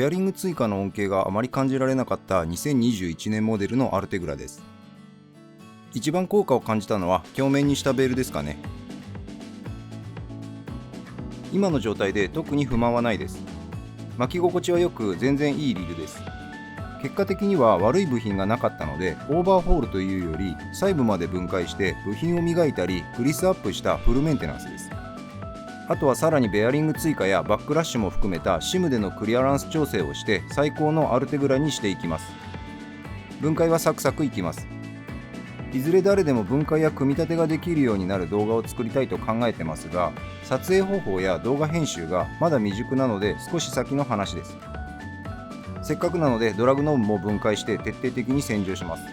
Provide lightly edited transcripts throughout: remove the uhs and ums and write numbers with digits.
ベアリング追加の恩恵があまり感じられなかった2021年モデルのアルテグラです。一番効果を感じたのは鏡面にしたベールですかね。今の状態で特に不満はないです。巻き心地はよく全然いいリールです。結果的には悪い部品がなかったので、オーバーホールというより細部まで分解して部品を磨いたりグリスアップしたフルメンテナンスです。あとはさらにベアリング追加やバックラッシュも含めたシムでのクリアランス調整をして最高のアルテグラにしていきます。分解はサクサクいきます。いずれ誰でも分解や組み立てができるようになる動画を作りたいと考えてますが、撮影方法や動画編集がまだ未熟なので少し先の話です。せっかくなのでドラグノブも分解して徹底的に洗浄します。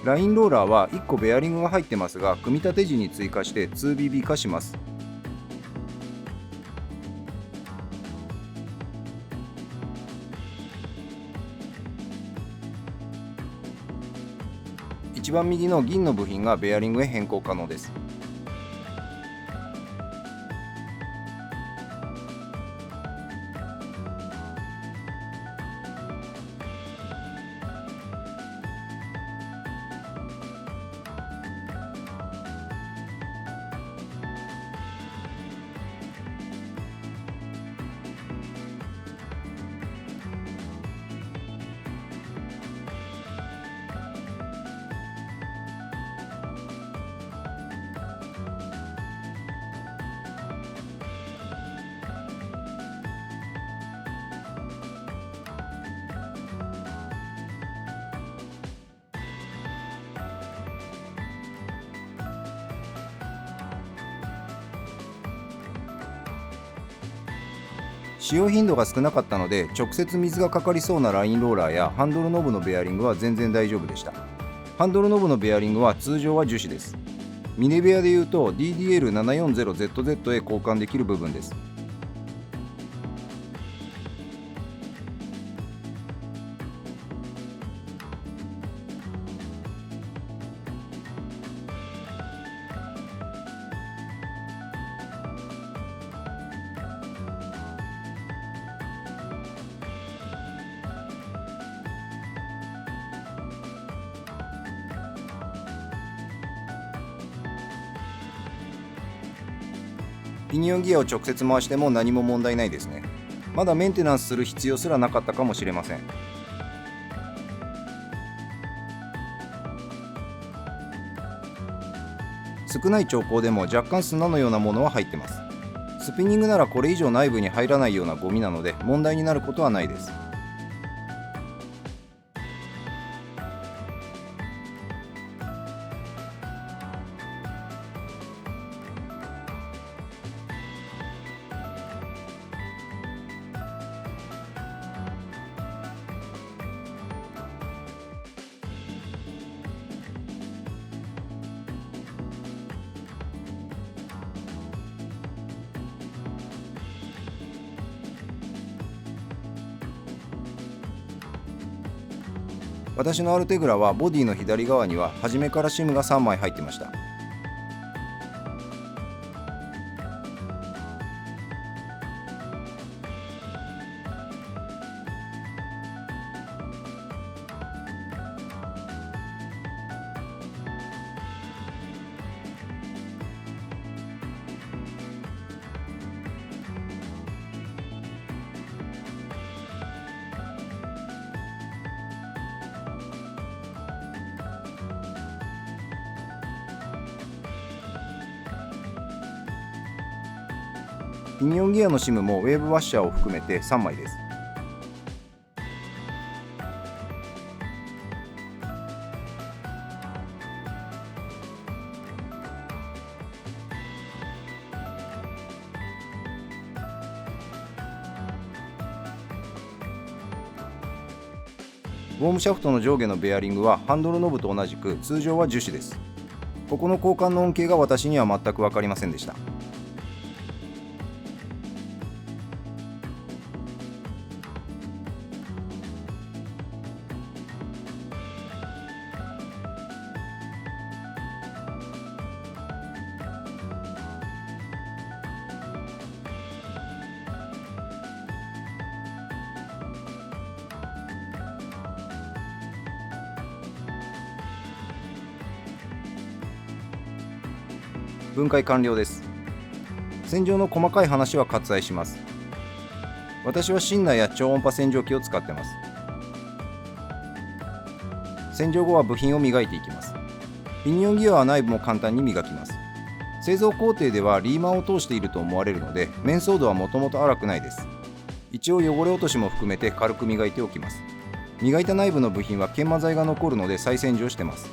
ラインローラーは1個ベアリングが入ってますが、組み立て時に追加して 2BB 化します。一番右の銀の部品がベアリングへ変更可能です。使用頻度が少なかったので、直接水がかかりそうなラインローラーやハンドルノブのベアリングは全然大丈夫でした。ハンドルノブのベアリングは通常は樹脂です。ミネベアでいうと DDL740ZZ へ交換できる部分です。ピニオンギアを直接回しても何も問題ないですね。まだメンテナンスする必要すらなかったかもしれません。少ない兆候でも若干砂のようなものは入ってます。スピニングならこれ以上内部に入らないようなゴミなので問題になることはないです。私のアルテグラはボディの左側には初めからシムが3枚入ってました。ピニオンギアのシムもウェーブワッシャーを含めて3枚です。ウォームシャフトの上下のベアリングはハンドルノブと同じく通常は樹脂です。ここの交換の恩恵が私には全く分かりませんでした。分解完了です。洗浄の細かい話は割愛します。私はシンナーや超音波洗浄機を使ってます。洗浄後は部品を磨いていきます。ピニオンギアは内部も簡単に磨きます。製造工程ではリーマンを通していると思われるので、面相度はもともと荒くないです。一応汚れ落としも含めて軽く磨いておきます。磨いた内部の部品は研磨剤が残るので再洗浄してます。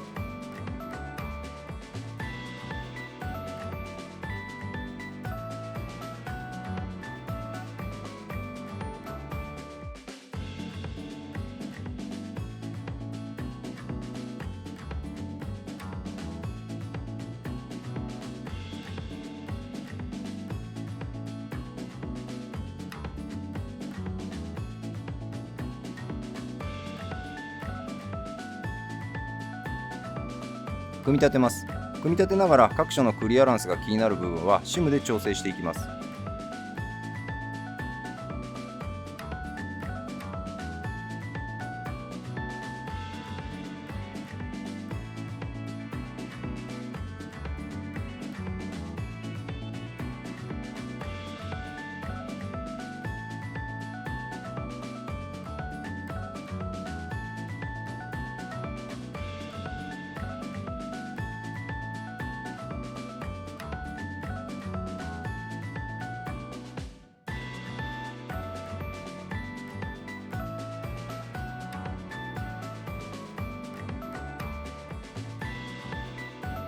組み立てます。組み立てながら各所のクリアランスが気になる部分はシムで調整していきます。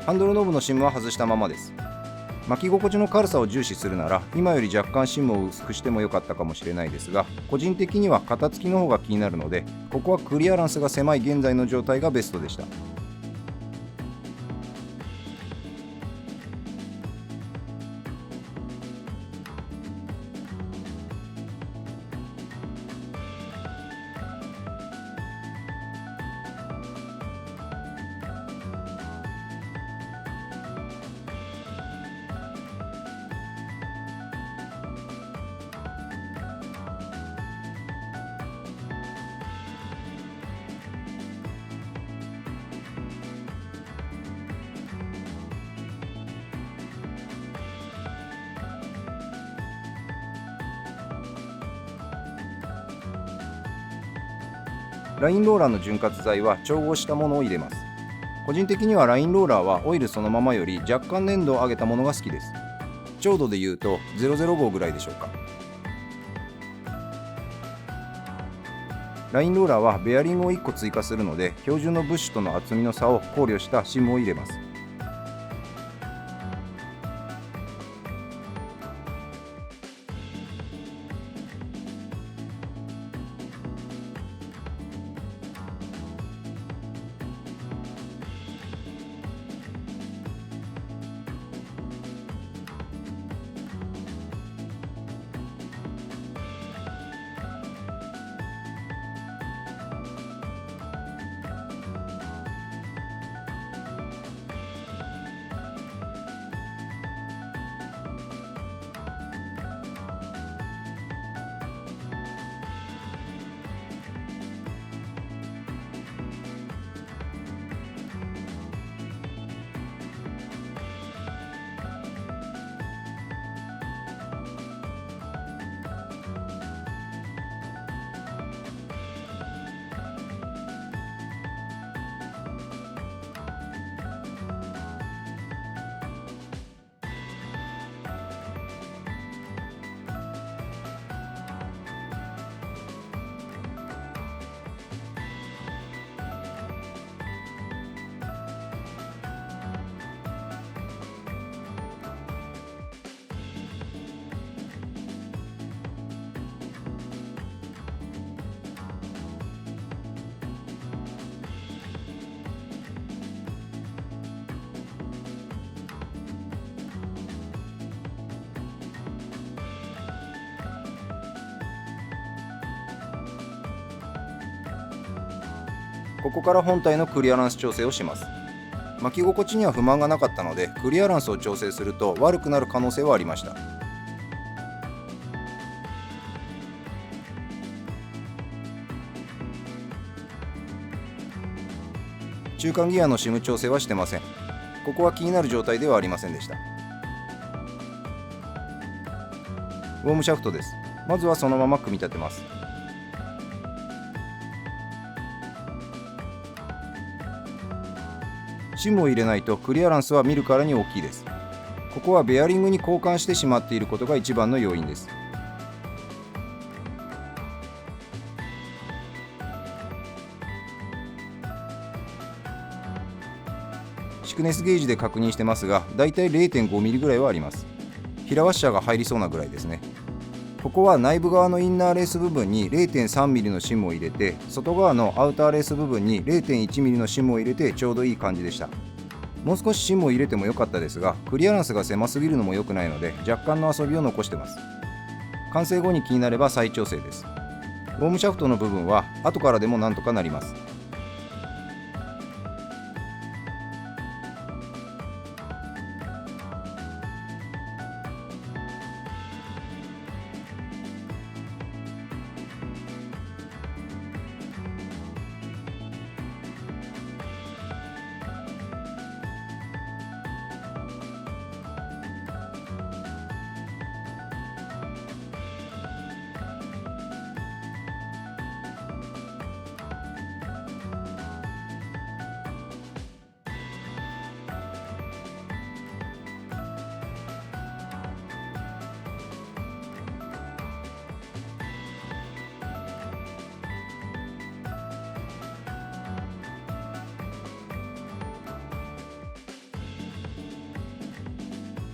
ハンドルノブのシムは外したままです。巻き心地の軽さを重視するなら今より若干シムを薄くしても良かったかもしれないですが、個人的には型付きの方が気になるので、ここはクリアランスが狭い現在の状態がベストでした。ラインローラーの潤滑剤は調合したものを入れます。個人的にはラインローラーはオイルそのままより若干粘度を上げたものが好きです。強度でいうと005ぐらいでしょうか。ラインローラーはベアリングを1個追加するので、標準のブッシュとの厚みの差を考慮したシムを入れます。ここから本体のクリアランス調整をします。巻き心地には不満がなかったので、クリアランスを調整すると悪くなる可能性はありました。中間ギアのシム調整はしてません。ここは気になる状態ではありませんでした。ウォームシャフトです。まずはそのまま組み立てます。シムを入れないとクリアランスは見るからに大きいです。ここはベアリングに交換してしまっていることが一番の要因です。シクネスゲージで確認してますが、だいたい 0.5 ミリぐらいはあります。平ワッシャーが入りそうなぐらいですね。ここは内部側のインナーレース部分に 0.3 ミリのシムを入れて、外側のアウターレース部分に 0.1 ミリのシムを入れてちょうどいい感じでした。もう少しシムを入れてもよかったですが、クリアランスが狭すぎるのも良くないので、若干の遊びを残してます。完成後に気になれば再調整です。ウォームシャフトの部分は後からでもなんとかなります。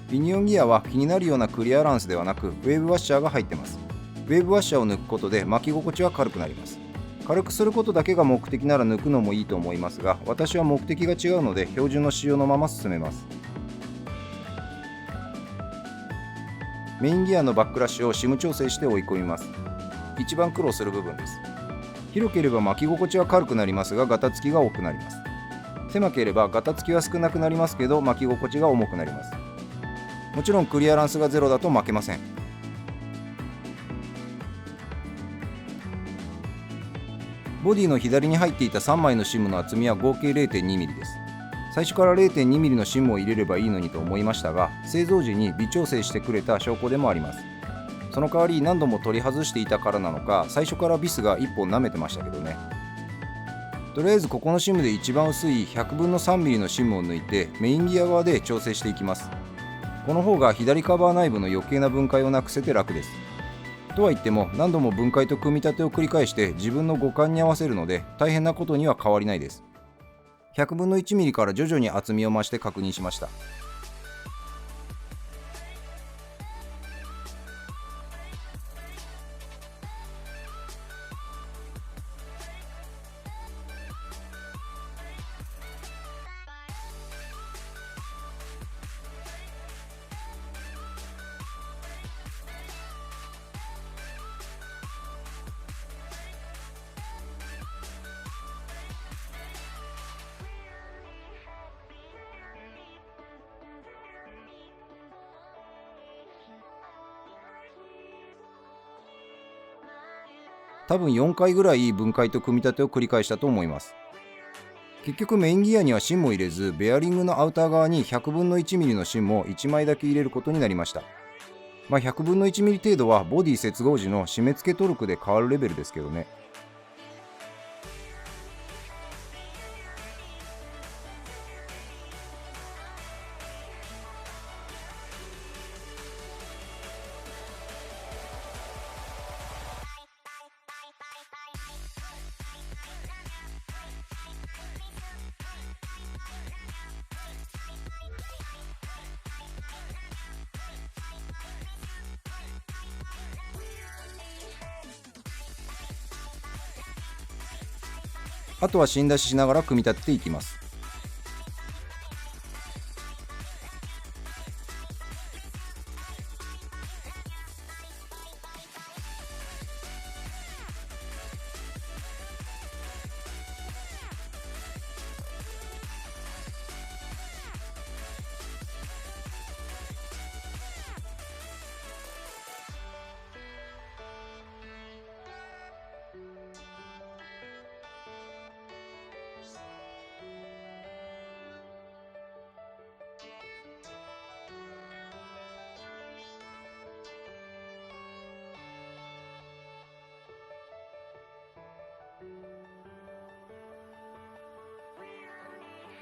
ピニオンギアは気になるようなクリアランスではなく、ウェーブワッシャーが入ってます。ウェーブワッシャーを抜くことで巻き心地は軽くなります。軽くすることだけが目的なら抜くのもいいと思いますが、私は目的が違うので標準の仕様のまま進めます。メインギアのバックラッシュをシム調整して追い込みます。一番苦労する部分です。広ければ巻き心地は軽くなりますが、ガタつきが多くなります。狭ければガタつきは少なくなりますけど、巻き心地が重くなります。もちろんクリアランスがゼロだと負けません。ボディの左に入っていた3枚のシムの厚みは合計 0.2 ミリです。最初から 0.2 ミリのシムを入れればいいのにと思いましたが、製造時に微調整してくれた証拠でもあります。その代わり何度も取り外していたからなのか、最初からビスが1本舐めてましたけどね。とりあえずここのシムで一番薄い100分の3ミリのシムを抜いて、メインギア側で調整していきます。この方が左カバー内部の余計な分解をなくせて楽です。とは言っても、何度も分解と組み立てを繰り返して自分の五感に合わせるので、大変なことには変わりないです。100分の1ミリから徐々に厚みを増して確認しました。多分4回ぐらい分解と組み立てを繰り返したと思います。結局メインギアには芯も入れず、ベアリングのアウター側に100分の1ミリの芯も1枚だけ入れることになりました。100分の1ミリ程度はボディ接合時の締め付けトルクで変わるレベルですけどね。あとは芯出ししながら組み立てていきます。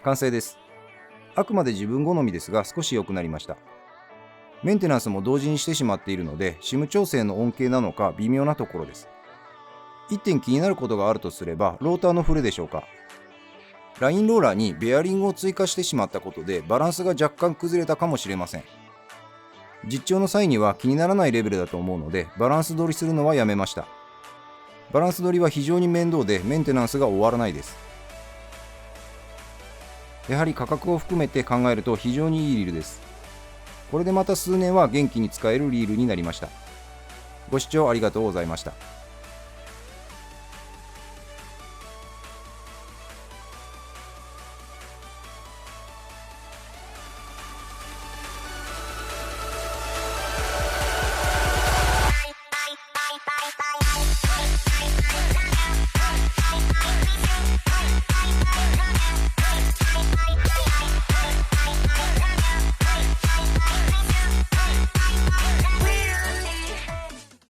完成です。あくまで自分好みですが少し良くなりました。メンテナンスも同時にしてしまっているので SIM 調整の恩恵なのか微妙なところです。1点気になることがあるとすればローターの振れでしょうか。ラインローラーにベアリングを追加してしまったことでバランスが若干崩れたかもしれません。実調の際には気にならないレベルだと思うのでバランス取りするのはやめました。バランス取りは非常に面倒でメンテナンスが終わらないです。やはり価格を含めて考えると非常にいいリールです。これでまた数年は元気に使えるリールになりました。ご視聴ありがとうございました。